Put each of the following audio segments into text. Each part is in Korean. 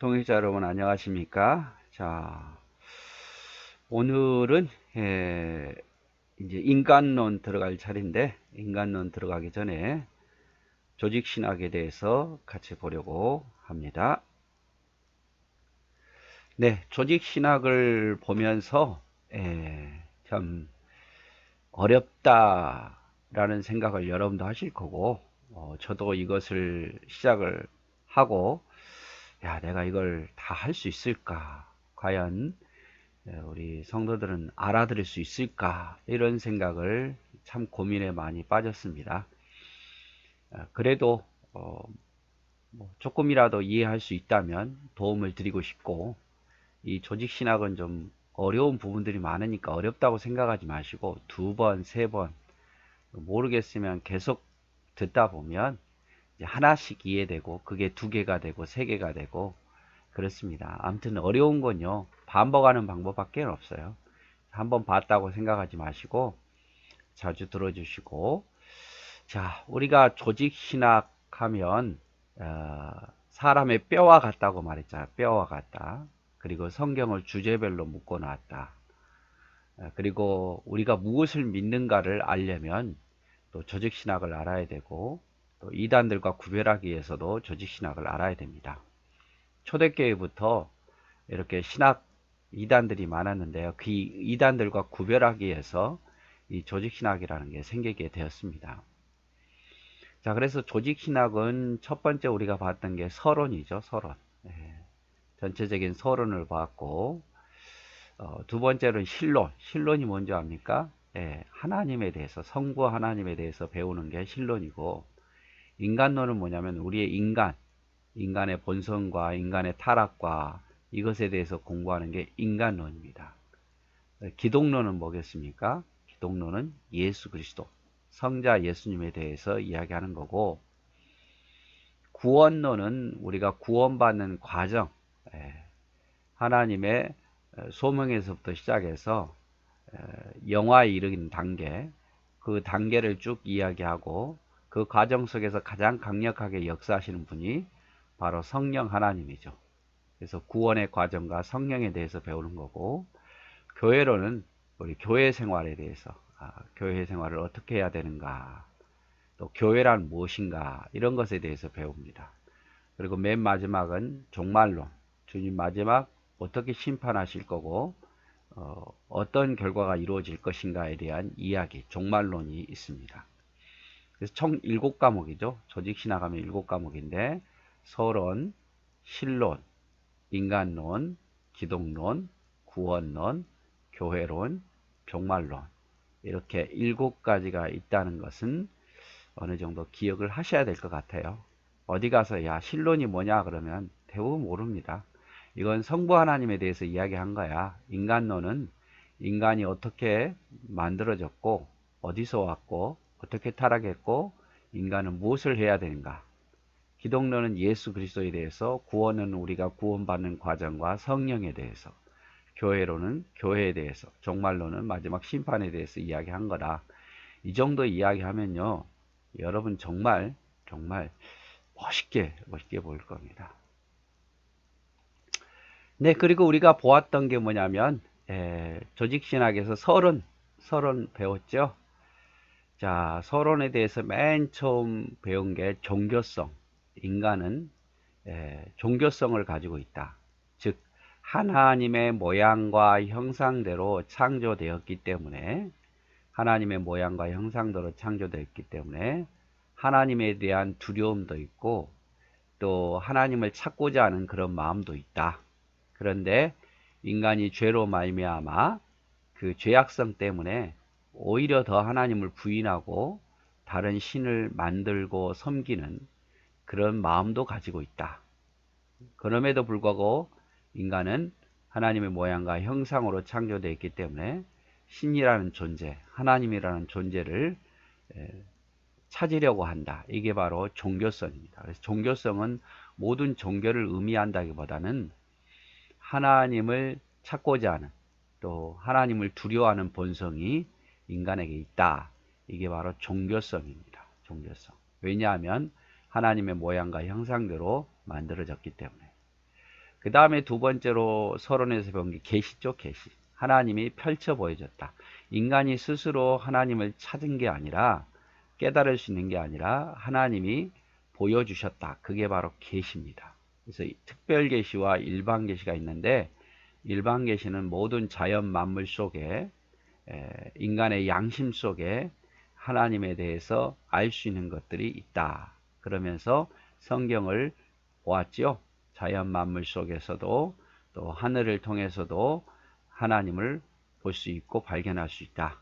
동역자 여러분 안녕하십니까? 자, 오늘은 이제 인간론 들어갈 차례인데 인간론 들어가기 전에 조직신학에 대해서 같이 보려고 합니다. 네, 조직신학을 보면서 참 어렵다라는 생각을 여러분도 하실 거고 저도 이것을 시작을 하고 야, 내가 이걸 다 할 수 있을까? 과연 우리 성도들은 알아들을 수 있을까? 이런 생각을 참 고민에 많이 빠졌습니다. 그래도 조금이라도 이해할 수 있다면 도움을 드리고 싶고, 이 조직신학은 좀 어려운 부분들이 많으니까 어렵다고 생각하지 마시고 두 번, 세 번 모르겠으면 계속 듣다 보면 이제 하나씩 이해되고 그게 두 개가 되고 세 개가 되고 그렇습니다. 아무튼 어려운 건요, 반복하는 방법밖에 없어요. 한번 봤다고 생각하지 마시고 자주 들어주시고, 자, 우리가 조직신학 하면 사람의 뼈와 같다고 말했잖아. 뼈와 같다. 그리고 성경을 주제별로 묶어 놨다. 그리고 우리가 무엇을 믿는가를 알려면 또 조직신학을 알아야 되고, 또 이단들과 구별하기 위해서도 조직신학을 알아야 됩니다. 초대교회부터 이렇게 신학 이단들이 많았는데요. 그 이단들과 구별하기 위해서 이 조직신학이라는 게 생기게 되었습니다. 자, 그래서 조직신학은 첫 번째 우리가 봤던 게 서론이죠. 서론. 전체적인 서론을 봤고, 두 번째는 신론. 신론이 뭔지 압니까? 하나님에 대해서, 성부 하나님에 대해서 배우는 게 신론이고, 인간론은 뭐냐면 우리의 인간의 본성과 인간의 타락과 이것에 대해서 공부하는 게 인간론입니다. 기독론은 뭐겠습니까? 기독론은 예수 그리스도, 성자 예수님에 대해서 이야기하는 거고, 구원론은 우리가 구원받는 과정, 하나님의 소명에서부터 시작해서 영화에 이르는 단계, 그 단계를 쭉 이야기하고 그 과정 속에서 가장 강력하게 역사하시는 분이 바로 성령 하나님이죠. 그래서 구원의 과정과 성령에 대해서 배우는 거고, 교회로는 우리 교회 생활에 대해서, 교회 생활을 어떻게 해야 되는가, 또 교회란 무엇인가, 이런 것에 대해서 배웁니다. 그리고 맨 마지막은 종말론, 주님 마지막 어떻게 심판하실 거고 어떤 결과가 이루어질 것인가에 대한 이야기, 종말론이 있습니다. 그래서 총 7과목이죠. 조직신학 하면 7과목인데 서론, 신론, 인간론, 기독론, 구원론, 교회론, 종말론, 이렇게 7가지가 있다는 것은 어느 정도 기억을 하셔야 될 것 같아요. 어디 가서 야, 신론이 뭐냐 그러면 대부분 모릅니다. 이건 성부 하나님에 대해서 이야기한 거야. 인간론은 인간이 어떻게 만들어졌고 어디서 왔고 어떻게 타락했고 인간은 무엇을 해야 되는가. 기독론은 예수 그리스도에 대해서, 구원은 우리가 구원받는 과정과 성령에 대해서, 교회로는 교회에 대해서, 종말론은 마지막 심판에 대해서 이야기한 거라. 이 정도 이야기하면요, 여러분 정말 멋있게 볼 겁니다. 네, 그리고 우리가 보았던 게 뭐냐면 조직신학에서 서론 배웠죠. 자, 서론에 대해서 맨 처음 배운 게 종교성. 인간은 종교성을 가지고 있다. 즉 하나님의 모양과 형상대로 창조되었기 때문에, 하나님의 모양과 형상대로 창조되었기 때문에 하나님에 대한 두려움도 있고 또 하나님을 찾고자 하는 그런 마음도 있다. 그런데 인간이 죄로 말미암아 그 죄악성 때문에 오히려 더 하나님을 부인하고 다른 신을 만들고 섬기는 그런 마음도 가지고 있다. 그럼에도 불구하고 인간은 하나님의 모양과 형상으로 창조되어 있기 때문에 신이라는 존재, 하나님이라는 존재를 찾으려고 한다. 이게 바로 종교성입니다. 그래서 종교성은 모든 종교를 의미한다기보다는 하나님을 찾고자 하는, 또 하나님을 두려워하는 본성이 인간에게 있다. 이게 바로 종교성입니다. 종교성. 왜냐하면 하나님의 모양과 형상대로 만들어졌기 때문에. 그 다음에 두 번째로 서론에서 배운 게 계시죠, 계시. 하나님이 펼쳐 보여줬다. 인간이 스스로 하나님을 찾은 게 아니라, 깨달을 수 있는 게 아니라 하나님이 보여주셨다. 그게 바로 계시입니다. 그래서 특별 계시와 일반 계시가 있는데, 일반 계시는 모든 자연 만물 속에, 인간의 양심 속에 하나님에 대해서 알 수 있는 것들이 있다. 그러면서 성경을 보았지요. 자연 만물 속에서도 또 하늘을 통해서도 하나님을 볼 수 있고 발견할 수 있다.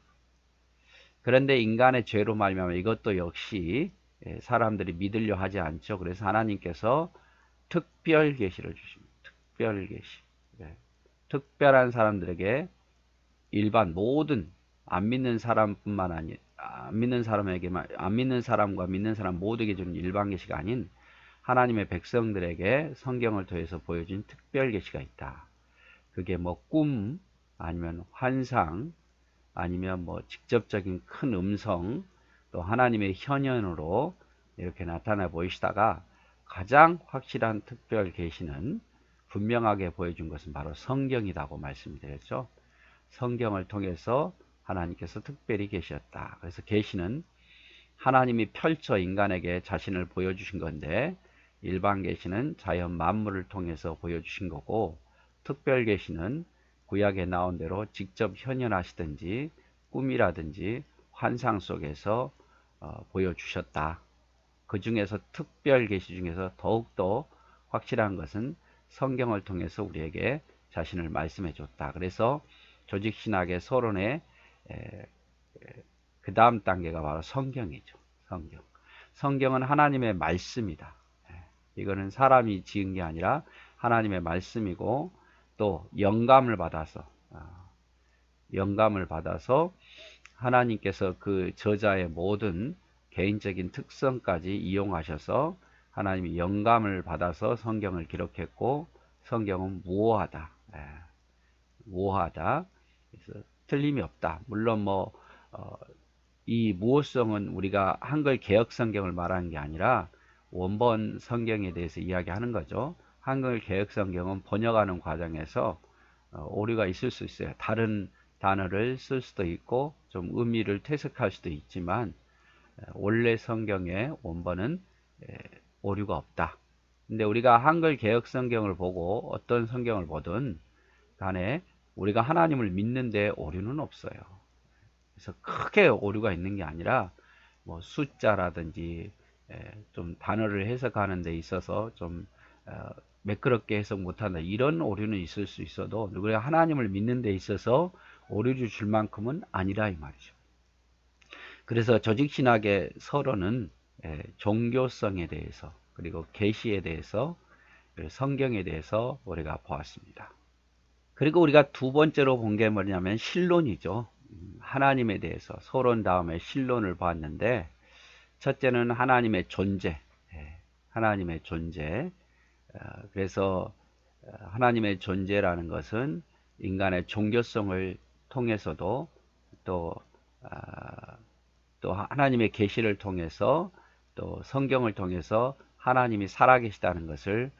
그런데 인간의 죄로 말미암아 이것도 역시 사람들이 믿으려 하지 않죠. 그래서 하나님께서 특별 계시를 주십니다. 특별 계시. 특별한 사람들에게 일반 모든 안 믿는 사람뿐만 아니라 안 믿는 사람에게만 안 믿는 사람과 믿는 사람 모두에게 주는 일반 계시가 아닌 하나님의 백성들에게 성경을 통해서 보여준 특별 계시가 있다. 그게 뭐 꿈 아니면 환상 아니면 뭐 직접적인 큰 음성 또 하나님의 현현으로 이렇게 나타나 보이시다가 가장 확실한 특별 계시는 분명하게 보여준 것은 바로 성경이라고 말씀드렸죠. 성경을 통해서 하나님께서 특별히 계셨다. 그래서 계시는 하나님이 펼쳐 인간에게 자신을 보여주신 건데 일반 계시는 자연 만물을 통해서 보여주신 거고 특별 계시는 구약에 나온 대로 직접 현현하시든지 꿈이라든지 환상 속에서 보여주셨다. 그 중에서 특별 계시 중에서 더욱더 확실한 것은 성경을 통해서 우리에게 자신을 말씀해 줬다. 그래서 조직신학의 서론의 그 다음 단계가 바로 성경이죠. 성경. 성경은 하나님의 말씀이다. 이거는 사람이 지은 게 아니라 하나님의 말씀이고 또 영감을 받아서 하나님께서 그 저자의 모든 개인적인 특성까지 이용하셔서 하나님이 영감을 받아서 성경을 기록했고 성경은 무오하다. 무오하다. 그래서 틀림이 없다. 물론 이 무오성은 우리가 한글 개역 성경을 말하는 게 아니라 원본 성경에 대해서 이야기하는 거죠. 한글 개역 성경은 번역하는 과정에서 오류가 있을 수 있어요. 다른 단어를 쓸 수도 있고 좀 의미를 퇴색할 수도 있지만 원래 성경의 원본은 오류가 없다. 근데 우리가 한글 개역 성경을 보고 어떤 성경을 보든 간에 우리가 하나님을 믿는데 오류는 없어요. 그래서 크게 오류가 있는 게 아니라 뭐 숫자라든지 좀 단어를 해석하는 데 있어서 좀 매끄럽게 해석 못한다 이런 오류는 있을 수 있어도 우리가 하나님을 믿는 데 있어서 오류를 줄 만큼은 아니라 이 말이죠. 그래서 조직신학의 서론은 종교성에 대해서 그리고 계시에 대해서 그리고 성경에 대해서 우리가 보았습니다. 그리고 우리가 두 번째로 본 게 뭐냐면 신론이죠. 하나님에 대해서 서론 다음에 신론을 봤는데 첫째는 하나님의 존재, 하나님의 존재. 그래서 하나님의 존재라는 것은 인간의 종교성을 통해서도 또 하나님의 계시를 통해서 또 성경을 통해서 하나님이 살아계시다는 것을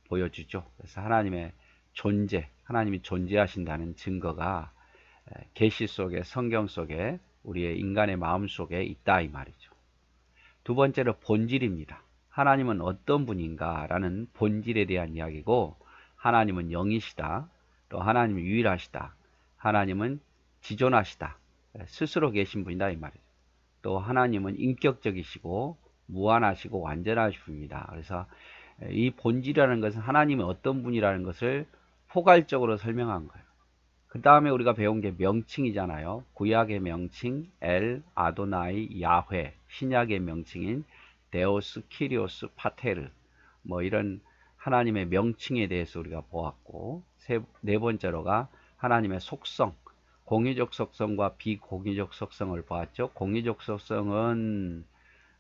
보여주죠. 그래서 하나님의 존재, 하나님이 존재하신다는 증거가 계시 속에 성경 속에 우리의 인간의 마음 속에 있다 이 말이죠. 두 번째로 본질입니다. 하나님은 어떤 분인가 라는 본질에 대한 이야기고 하나님은 영이시다. 또 하나님은 유일하시다. 하나님은 지존하시다. 스스로 계신 분이다 이 말이죠. 또 하나님은 인격적이시고 무한하시고 완전하신 분입니다. 그래서 이 본질이라는 것은 하나님이 어떤 분이라는 것을 포괄적으로 설명한 거예요. 그 다음에 우리가 배운 게 명칭이잖아요. 구약의 명칭 엘, 아도나이, 야훼, 신약의 명칭인 데오스, 키리오스, 파테르 뭐 이런 하나님의 명칭에 대해서 우리가 보았고 네 번째로가 하나님의 속성, 공유적 속성과 비공유적 속성을 보았죠. 공유적 속성은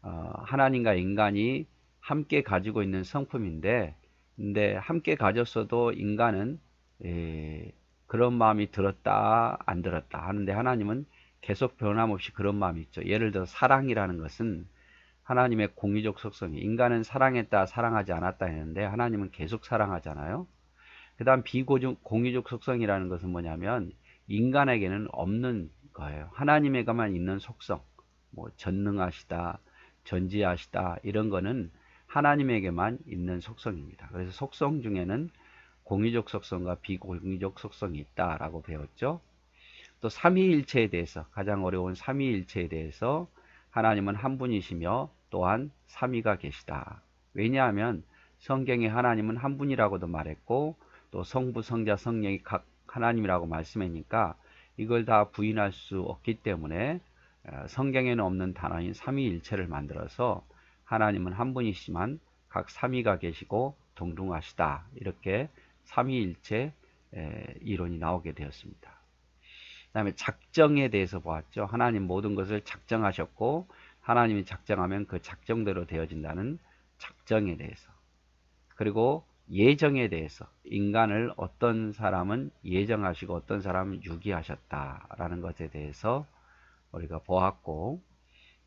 하나님과 인간이 함께 가지고 있는 성품인데 근데 함께 가졌어도 인간은 그런 마음이 들었다 안 들었다 하는데 하나님은 계속 변함없이 그런 마음이 있죠. 예를 들어 사랑이라는 것은 하나님의 공유적 속성이 인간은 사랑했다 사랑하지 않았다 했는데 하나님은 계속 사랑하잖아요. 그 다음 비공유적 속성이라는 것은 뭐냐면 인간에게는 없는 거예요. 하나님에게만 있는 속성, 뭐 전능하시다, 전지하시다 이런 거는 하나님에게만 있는 속성입니다. 그래서 속성 중에는 공유적 속성과 비공유적 속성이 있다라고 배웠죠. 또 삼위일체에 대해서, 가장 어려운 삼위일체에 대해서 하나님은 한 분이시며 또한 삼위가 계시다. 왜냐하면 성경에 하나님은 한 분이라고도 말했고 또 성부, 성자, 성령이 각 하나님이라고 말씀하니까 이걸 다 부인할 수 없기 때문에 성경에는 없는 단어인 삼위일체를 만들어서 하나님은 한 분이시지만 각 삼위가 계시고 동등하시다. 이렇게 삼위일체 이론이 나오게 되었습니다. 그 다음에 작정에 대해서 보았죠. 하나님 모든 것을 작정하셨고 하나님이 작정하면 그 작정대로 되어진다는 작정에 대해서, 그리고 예정에 대해서 인간을 어떤 사람은 예정하시고 어떤 사람은 유기하셨다라는 것에 대해서 우리가 보았고,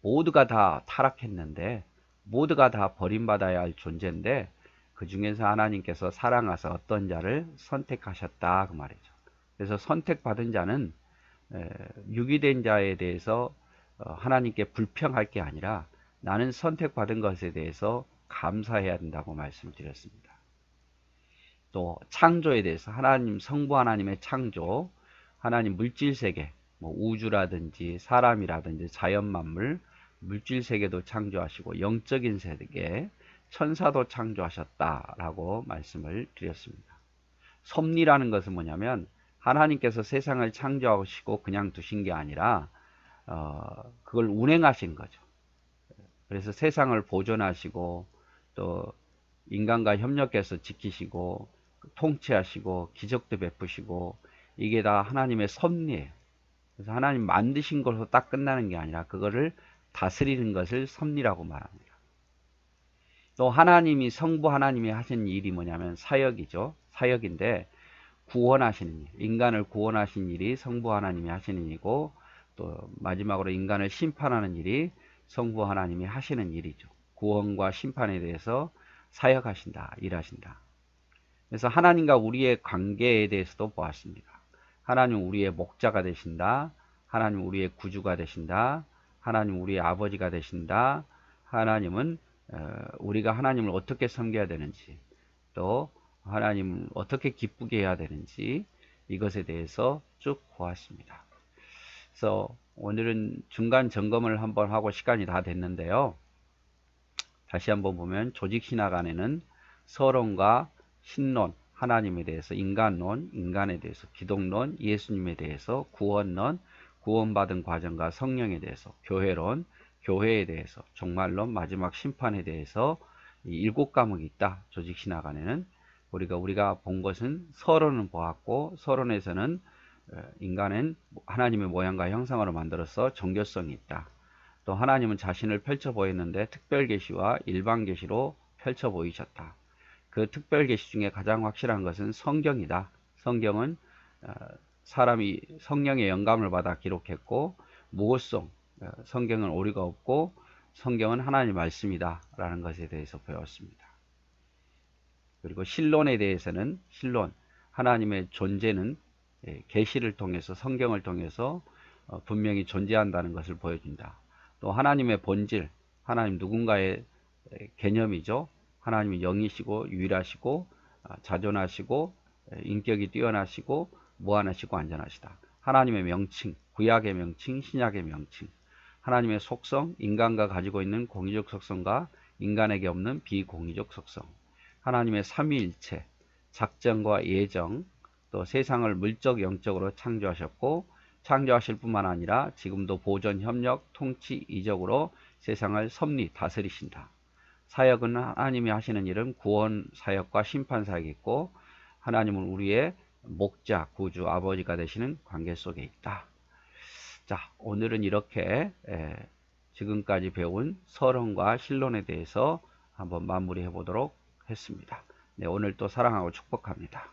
모두가 다 타락했는데 모두가 다 버림받아야 할 존재인데 그 중에서 하나님께서 사랑하사 어떤 자를 선택하셨다 그 말이죠. 그래서 선택받은 자는 유기된 자에 대해서 하나님께 불평할 게 아니라 나는 선택받은 것에 대해서 감사해야 된다고 말씀드렸습니다. 또 창조에 대해서 하나님, 성부 하나님의 창조, 하나님 물질세계, 뭐 우주라든지 사람이라든지 자연만물, 물질세계도 창조하시고 영적인 세계, 천사도 창조하셨다라고 말씀을 드렸습니다. 섭리라는 것은 뭐냐면 하나님께서 세상을 창조하시고 그냥 두신 게 아니라 그걸 운행하신 거죠. 그래서 세상을 보존하시고 또 인간과 협력해서 지키시고 통치하시고 기적도 베푸시고 이게 다 하나님의 섭리예요. 그래서 하나님 만드신 걸로 딱 끝나는 게 아니라 그거를 다스리는 것을 섭리라고 말합니다. 또 하나님이 성부 하나님이 하신 일이 뭐냐면 사역이죠. 사역인데 구원하시는 일, 인간을 구원하신 일이 성부 하나님이 하시는 일이고 또 마지막으로 인간을 심판하는 일이 성부 하나님이 하시는 일이죠. 구원과 심판에 대해서 사역하신다, 일하신다. 그래서 하나님과 우리의 관계에 대해서도 보았습니다. 하나님 우리의 목자가 되신다. 하나님 우리의 구주가 되신다. 하나님 우리의 아버지가 되신다. 하나님은 우리가 하나님을 어떻게 섬겨야 되는지, 또 하나님을 어떻게 기쁘게 해야 되는지 이것에 대해서 쭉 보았습니다. 그래서 오늘은 중간 점검을 한번 하고 시간이 다 됐는데요. 다시 한번 보면 조직신학 안에는 서론과 신론, 하나님에 대해서, 인간론, 인간에 대해서, 기독론, 예수님에 대해서, 구원론, 구원받은 과정과 성령에 대해서, 교회론, 교회에 대해서, 종말론, 마지막 심판에 대해서 이 7과목이 있다. 조직신학 안에는 우리가 본 것은 서론은 보았고, 서론에서는 인간은 하나님의 모양과 형상으로 만들어서 정교성이 있다. 또 하나님은 자신을 펼쳐 보였는데 특별계시와 일반계시로 펼쳐 보이셨다. 그 특별계시 중에 가장 확실한 것은 성경이다. 성경은 사람이 성령의 영감을 받아 기록했고 무고성, 성경은 오류가 없고 성경은 하나님의 말씀이다 라는 것에 대해서 배웠습니다. 그리고 신론에 대해서는 신론, 하나님의 존재는 계시를 통해서, 성경을 통해서 분명히 존재한다는 것을 보여준다. 또 하나님의 본질, 하나님 누군가의 개념이죠. 하나님이 영이시고 유일하시고 자존하시고 인격이 뛰어나시고 무한하시고 안전하시다. 하나님의 명칭, 구약의 명칭, 신약의 명칭, 하나님의 속성, 인간과 가지고 있는 공의적 속성과 인간에게 없는 비공의적 속성, 하나님의 삼위일체, 작정과 예정, 또 세상을 물적 영적으로 창조하셨고 창조하실 뿐만 아니라 지금도 보존, 협력, 통치, 이적으로 세상을 섭리, 다스리신다. 사역은 하나님이 하시는 일은 구원 사역과 심판 사역이 있고 하나님은 우리의 목자, 구주, 아버지가 되시는 관계 속에 있다. 자, 오늘은 이렇게 지금까지 배운 서론과 신론에 대해서 한번 마무리해 보도록 했습니다. 네, 오늘 또 사랑하고 축복합니다.